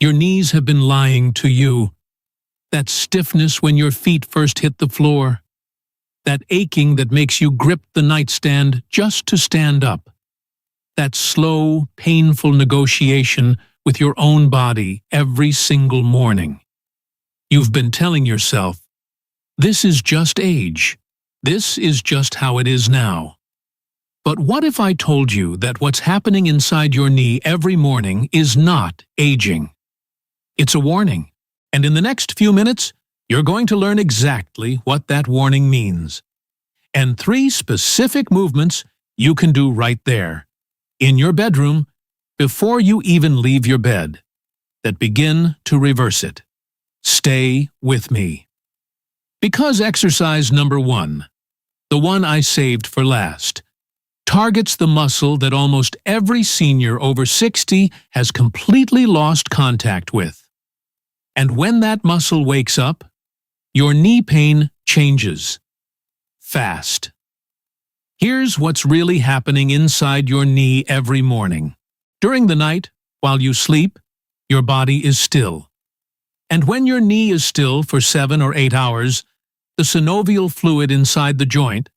Your knees have been lying to you. That stiffness when your feet first hit the floor. That aching that makes you grip the nightstand just to stand up. That slow, painful negotiation with your own body every single morning. You've been telling yourself, this is just age. This is just how it is now. But what if I told you that what's happening inside your knee every morning is not aging? It's a warning, and in the next few minutes, you're going to learn exactly what that warning means. And 3 specific movements you can do right there, in your bedroom, before you even leave your bed, that begin to reverse it. Stay with me. Because exercise number 1, the one I saved for last, targets the muscle that almost every senior over 60 has completely lost contact with. And when that muscle wakes up, your knee pain changes. Fast. Here's what's really happening inside your knee every morning. During the night, while you sleep, your body is still. And when your knee is still for 7 or 8 hours, the synovial fluid inside the joint,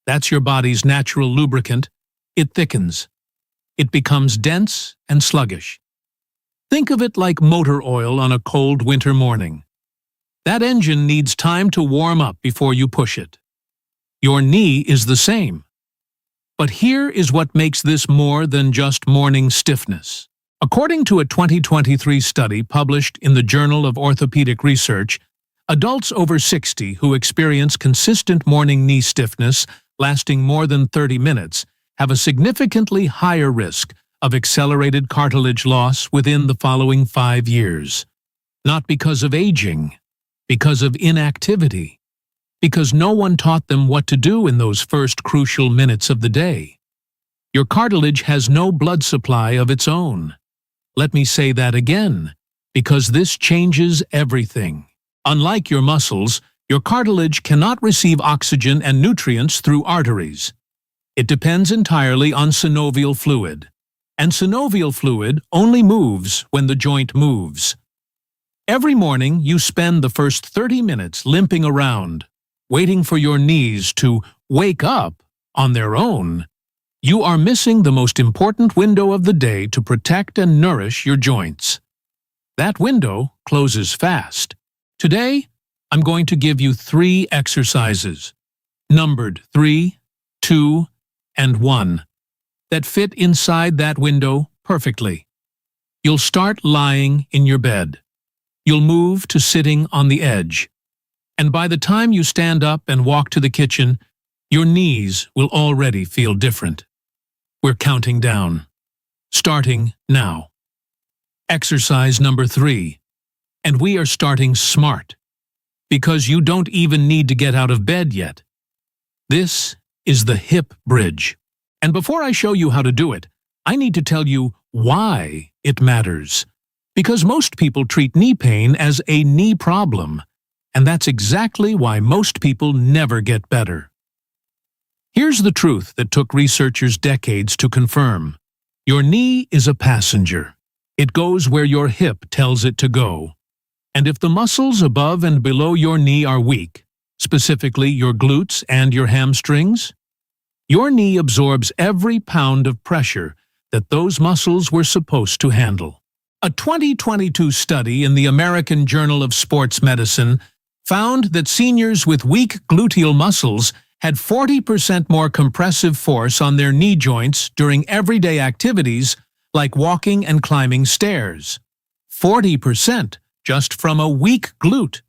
that's your body's natural lubricant, it thickens. It becomes dense and sluggish. Think of it like motor oil on a cold winter morning. That engine needs time to warm up before you push it. Your knee is the same. But here is what makes this more than just morning stiffness. According to a 2023 study published in the Journal of Orthopedic Research, adults over 60 who experience consistent morning knee stiffness lasting more than 30 minutes have a significantly higher risk of accelerated cartilage loss within the following 5 years. Not because of aging, because of inactivity, because no one taught them what to do in those first crucial minutes of the day. Your cartilage has no blood supply of its own. Let me say that again, because this changes everything. Unlike your muscles, your cartilage cannot receive oxygen and nutrients through arteries. It depends entirely on synovial fluid. And synovial fluid only moves when the joint moves. Every morning, you spend the first 30 minutes limping around, waiting for your knees to wake up on their own. You are missing the most important window of the day to protect and nourish your joints. That window closes fast. Today, I'm going to give you 3 exercises, numbered 3, 2, and 1. That fit inside that window perfectly. You'll start lying in your bed. You'll move to sitting on the edge. And by the time you stand up and walk to the kitchen, your knees will already feel different. We're counting down. Starting now. Exercise number 3. And we are starting smart. Because you don't even need to get out of bed yet. This is the hip bridge. And before I show you how to do it, I need to tell you why it matters. Because most people treat knee pain as a knee problem, and that's exactly why most people never get better. Here's the truth that took researchers decades to confirm. Your knee is a passenger. It goes where your hip tells it to go. And if the muscles above and below your knee are weak, specifically your glutes and your hamstrings, your knee absorbs every pound of pressure that those muscles were supposed to handle. A 2022 study in the American Journal of Sports Medicine found that seniors with weak gluteal muscles had 40% more compressive force on their knee joints during everyday activities like walking and climbing stairs. 40% just from a weak glute.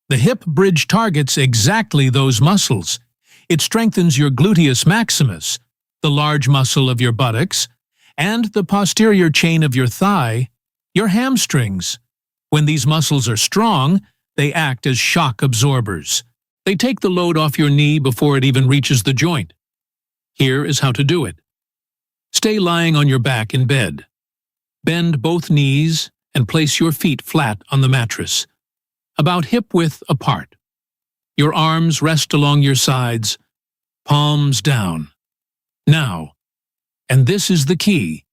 The hip bridge targets exactly those muscles. It strengthens your gluteus maximus, the large muscle of your buttocks, and the posterior chain of your thigh, your hamstrings. When these muscles are strong, they act as shock absorbers. They take the load off your knee before it even reaches the joint. Here is how to do it. Stay lying on your back in bed. Bend both knees and place your feet flat on the mattress, about hip-width apart. Your arms rest along your sides, palms down. Now, and this is the key,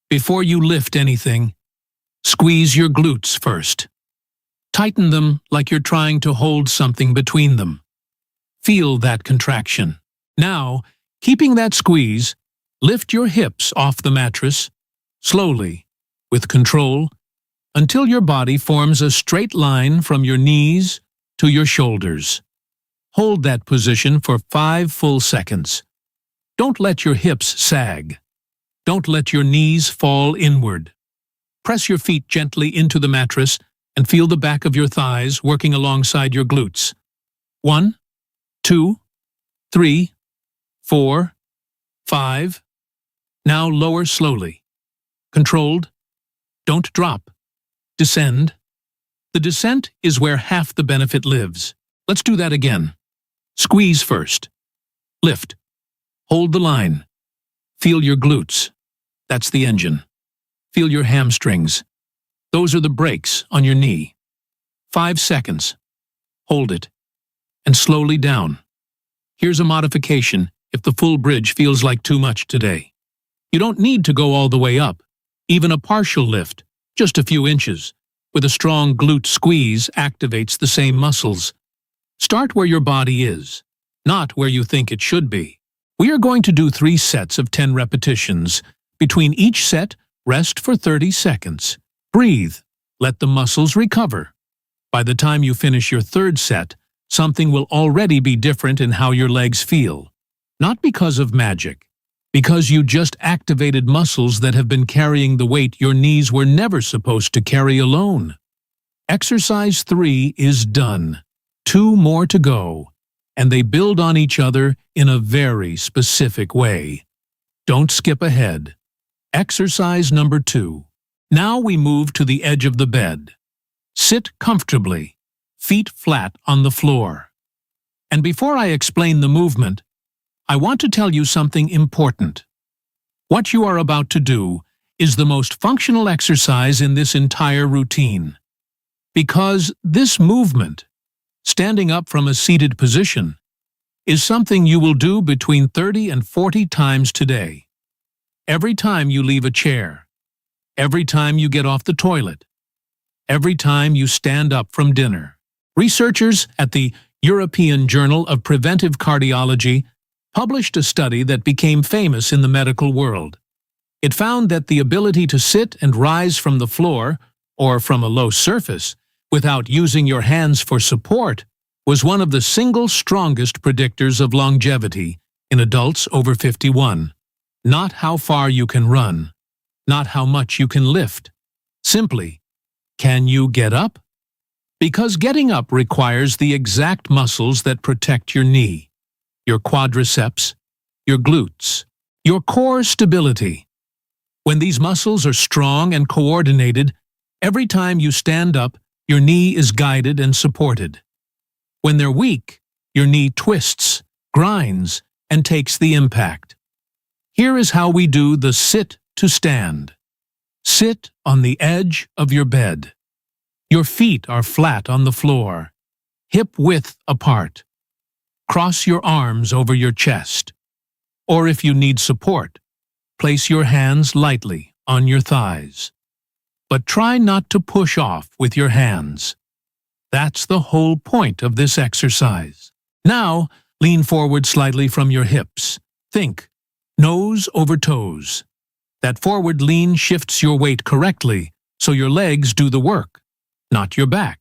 before you lift anything, Squeeze your glutes first. Tighten them like you're trying to hold something between them. Feel that contraction. Now, keeping that squeeze, lift your hips off the mattress, slowly, with control, until your body forms a straight line from your knees to your shoulders. Hold that position for 5 full seconds. Don't let your hips sag. Don't let your knees fall inward. Press your feet gently into the mattress and feel the back of your thighs working alongside your glutes. 1, 2, 3, 4, 5. Now lower slowly. Controlled. Don't drop. Descend. The descent is where half the benefit lives. Let's do that again. Squeeze first. Lift. Hold the line. Feel your glutes. That's the engine. Feel your hamstrings. Those are the brakes on your knee. 5 seconds. Hold it. And slowly down. Here's a modification if the full bridge feels like too much today. You don't need to go all the way up. Even a partial lift, just a few inches, with a strong glute squeeze activates the same muscles. Start where your body is, not where you think it should be. We are going to do 3 sets of 10 repetitions. Between each set, rest for 30 seconds. Breathe. Let the muscles recover. By the time you finish your 3rd set, something will already be different in how your legs feel. Not because of magic, because you just activated muscles that have been carrying the weight your knees were never supposed to carry alone. Exercise 3 is done. 2 more to go, and they build on each other in a very specific way. Don't skip ahead. Exercise number 2. Now we move to the edge of the bed. Sit comfortably, feet flat on the floor. And before I explain the movement, I want to tell you something important. What you are about to do is the most functional exercise in this entire routine. Because this movement, standing up from a seated position, is something you will do between 30 and 40 times today. Every time you leave a chair, every time you get off the toilet, every time you stand up from dinner. Researchers at the European Journal of Preventive Cardiology published a study that became famous in the medical world. It found that the ability to sit and rise from the floor, or from a low surface, without using your hands for support, was one of the single strongest predictors of longevity in adults over 51. Not how far you can run, not how much you can lift. Simply, can you get up? Because getting up requires the exact muscles that protect your knee, your quadriceps, your glutes, your core stability. When these muscles are strong and coordinated, every time you stand up, your knee is guided and supported. When they're weak, your knee twists, grinds, and takes the impact. Here is how we do the sit to stand. Sit on the edge of your bed. Your feet are flat on the floor, hip width apart. Cross your arms over your chest. Or if you need support, place your hands lightly on your thighs. But try not to push off with your hands. That's the whole point of this exercise. Now, lean forward slightly from your hips. Think, nose over toes. That forward lean shifts your weight correctly, so your legs do the work, not your back.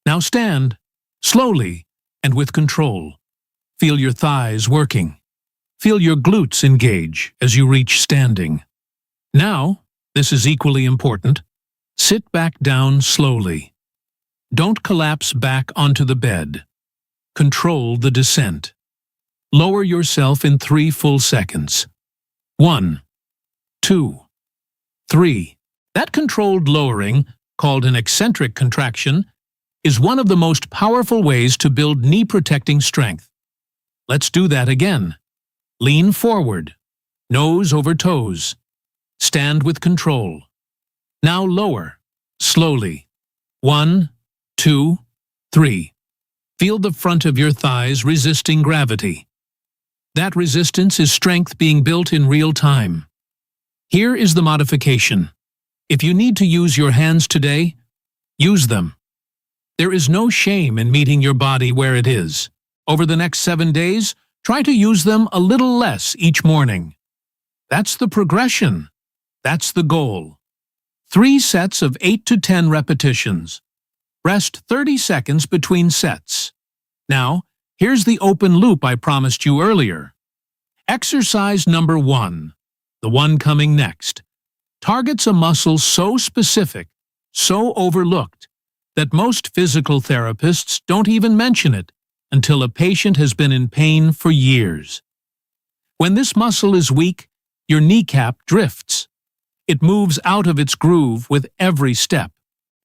Now stand, slowly and with control. Feel your thighs working. Feel your glutes engage as you reach standing. Now, this is equally important, sit back down slowly. Don't collapse back onto the bed. Control the descent. Lower yourself in 3 full seconds. 1, 2, 3. That controlled lowering, called an eccentric contraction, is one of the most powerful ways to build knee-protecting strength. Let's do that again. Lean forward, nose over toes. Stand with control. Now lower, slowly. 1, 2, 3. Feel the front of your thighs resisting gravity. That resistance is strength being built in real time. Here is the modification. If you need to use your hands today, use them. There is no shame in meeting your body where it is. Over the next 7 days, try to use them a little less each morning. That's the progression. That's the goal. 3 sets of 8 to 10 repetitions. Rest 30 seconds between sets. Now, here's the open loop I promised you earlier. Exercise number 1, the one coming next, targets a muscle so specific, so overlooked, that most physical therapists don't even mention it until a patient has been in pain for years. When this muscle is weak, your kneecap drifts. It moves out of its groove with every step,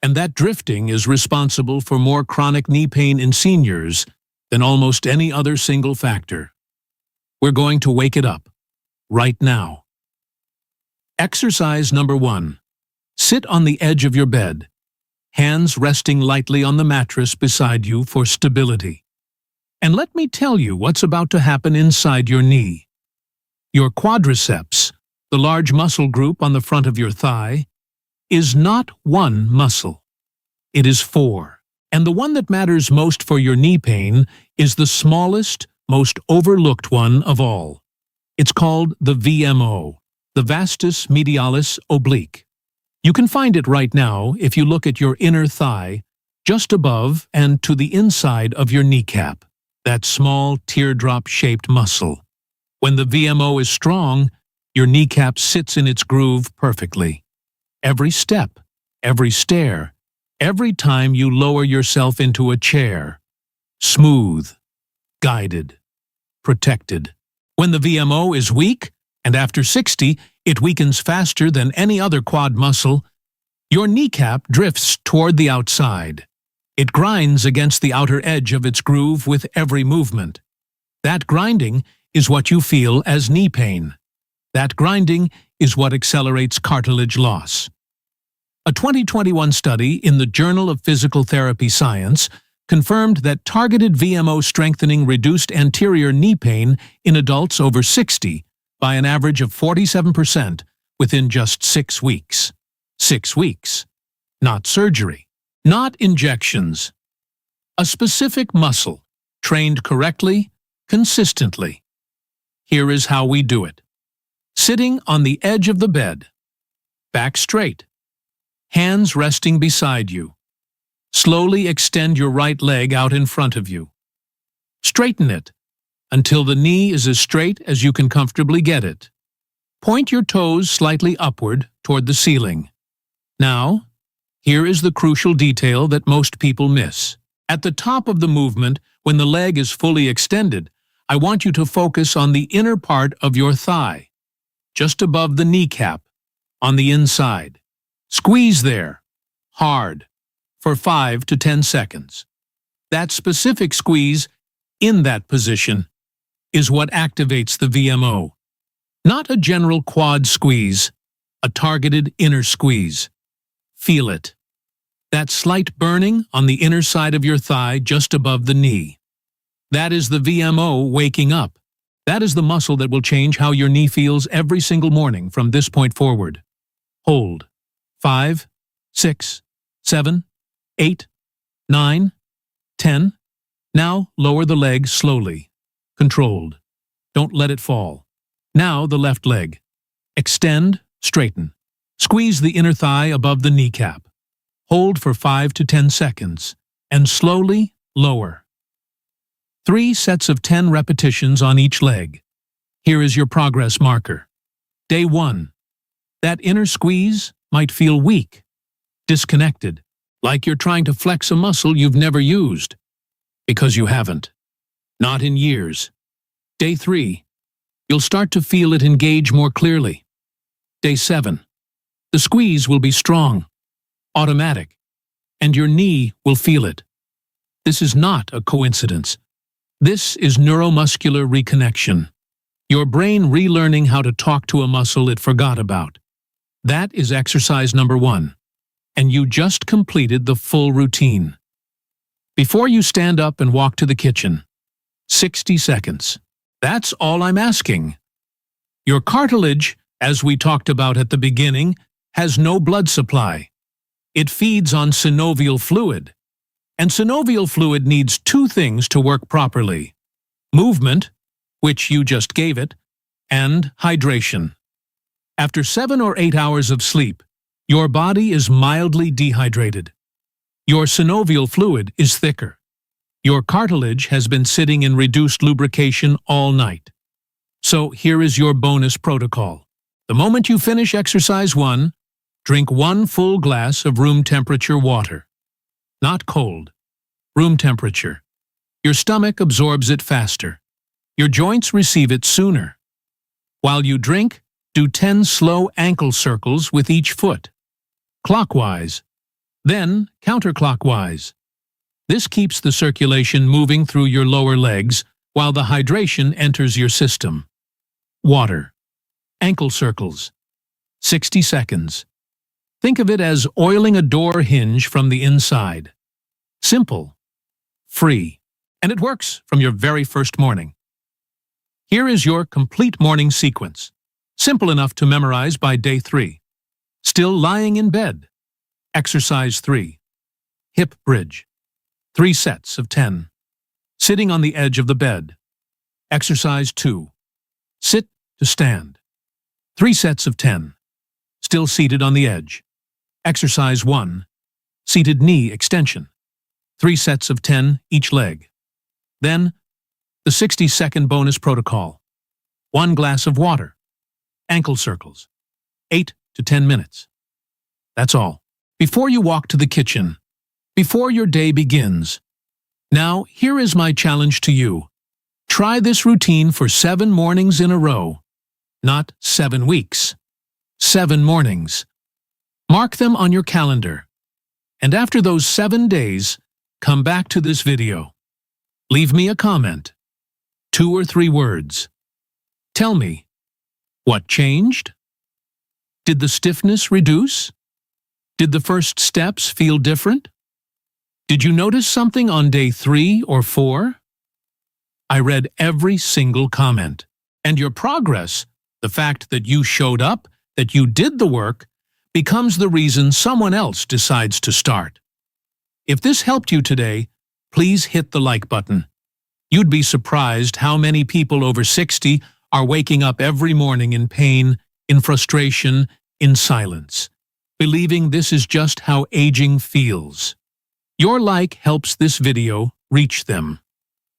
and that drifting is responsible for more chronic knee pain in seniors than almost any other single factor. We're going to wake it up, right now. Exercise number 1. Sit on the edge of your bed, hands resting lightly on the mattress beside you for stability. And let me tell you what's about to happen inside your knee. Your quadriceps, the large muscle group on the front of your thigh, is not one muscle. It is 4. And the one that matters most for your knee pain is the smallest, most overlooked one of all. It's called the VMO, the vastus medialis oblique. You can find it right now if you look at your inner thigh, just above and to the inside of your kneecap, that small teardrop-shaped muscle. When the VMO is strong, your kneecap sits in its groove perfectly. Every step, every stair, every time you lower yourself into a chair. Smooth, guided, protected. When the VMO is weak, and after 60, it weakens faster than any other quad muscle, your kneecap drifts toward the outside. It grinds against the outer edge of its groove with every movement. That grinding is what you feel as knee pain. That grinding is what accelerates cartilage loss. A 2021 study in the Journal of Physical Therapy Science confirmed that targeted VMO strengthening reduced anterior knee pain in adults over 60 by an average of 47% within just 6 weeks. 6 weeks. Not surgery. Not injections. A specific muscle, trained correctly, consistently. Here is how we do it. Sitting on the edge of the bed. Back straight. Hands resting beside you. Slowly extend your right leg out in front of you. Straighten it until the knee is as straight as you can comfortably get it. Point your toes slightly upward toward the ceiling. Now, here is the crucial detail that most people miss. At the top of the movement, when the leg is fully extended, I want you to focus on the inner part of your thigh, just above the kneecap, on the inside. Squeeze there, hard, for 5 to 10 seconds. That specific squeeze, in that position, is what activates the VMO. Not a general quad squeeze, a targeted inner squeeze. Feel it. That slight burning on the inner side of your thigh just above the knee. That is the VMO waking up. That is the muscle that will change how your knee feels every single morning from this point forward. Hold. 5, 6, 7, 8, 9, 10. Now lower the leg slowly. Controlled. Don't let it fall. Now the left leg. Extend, straighten. Squeeze the inner thigh above the kneecap. Hold for 5 to 10 seconds, and slowly lower. 3 sets of 10 repetitions on each leg. Here is your progress marker. Day 1. That inner squeeze might feel weak, disconnected, like you're trying to flex a muscle you've never used. Because you haven't. Not in years. Day 3. You'll start to feel it engage more clearly. Day 7. The squeeze will be strong, automatic, and your knee will feel it. This is not a coincidence. This is neuromuscular reconnection. Your brain relearning how to talk to a muscle it forgot about. That is exercise number 1, and you just completed the full routine. Before you stand up and walk to the kitchen, 60 seconds. That's all I'm asking. Your cartilage, as we talked about at the beginning, has no blood supply. It feeds on synovial fluid. And synovial fluid needs two things to work properly: movement, which you just gave it, and hydration. After 7 or 8 hours of sleep, your body is mildly dehydrated. Your synovial fluid is thicker. Your cartilage has been sitting in reduced lubrication all night. So here is your bonus protocol. The moment you finish exercise 1, drink 1 full glass of room temperature water. Not cold. Room temperature. Your stomach absorbs it faster. Your joints receive it sooner. While you drink, do 10 slow ankle circles with each foot. Clockwise. Then counterclockwise. This keeps the circulation moving through your lower legs while the hydration enters your system. Water. Ankle circles. 60 seconds. Think of it as oiling a door hinge from the inside. Simple. Free. And it works from your very first morning. Here is your complete morning sequence. Simple enough to memorize by day 3. Still lying in bed. Exercise 3. Hip bridge. 3 sets of 10. Sitting on the edge of the bed. Exercise 2. Sit to stand. 3 sets of 10. Still seated on the edge. Exercise 1. Seated knee extension. 3 sets of 10 each leg. Then, the 60-second bonus protocol. 1 glass of water. Ankle circles. 8 to 10 minutes. That's all. Before you walk to the kitchen, before your day begins. Now, here is my challenge to you. Try this routine for 7 mornings in a row. Not 7 weeks. 7 mornings. Mark them on your calendar. And after those 7 days, come back to this video. Leave me a comment. 2 or 3 words. Tell me, what changed? Did the stiffness reduce? Did the first steps feel different? Did you notice something on day 3 or 4? I read every single comment. And your progress, the fact that you showed up, that you did the work, becomes the reason someone else decides to start. If this helped you today, please hit the like button. You'd be surprised how many people over 60 are waking up every morning in pain, in frustration, in silence, believing this is just how aging feels. Your like helps this video reach them.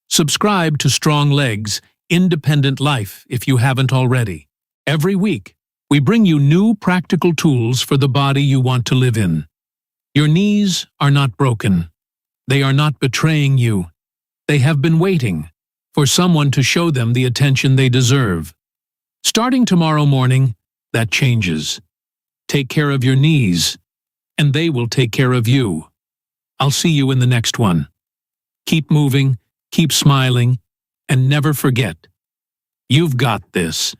Subscribe to Strong Legs, Independent Life if you haven't already. Every week, we bring you new practical tools for the body you want to live in. Your knees are not broken. They are not betraying you. They have been waiting for someone to show them the attention they deserve. Starting tomorrow morning, that changes. Take care of your knees, and they will take care of you. I'll see you in the next one. Keep moving, keep smiling, and never forget, you've got this.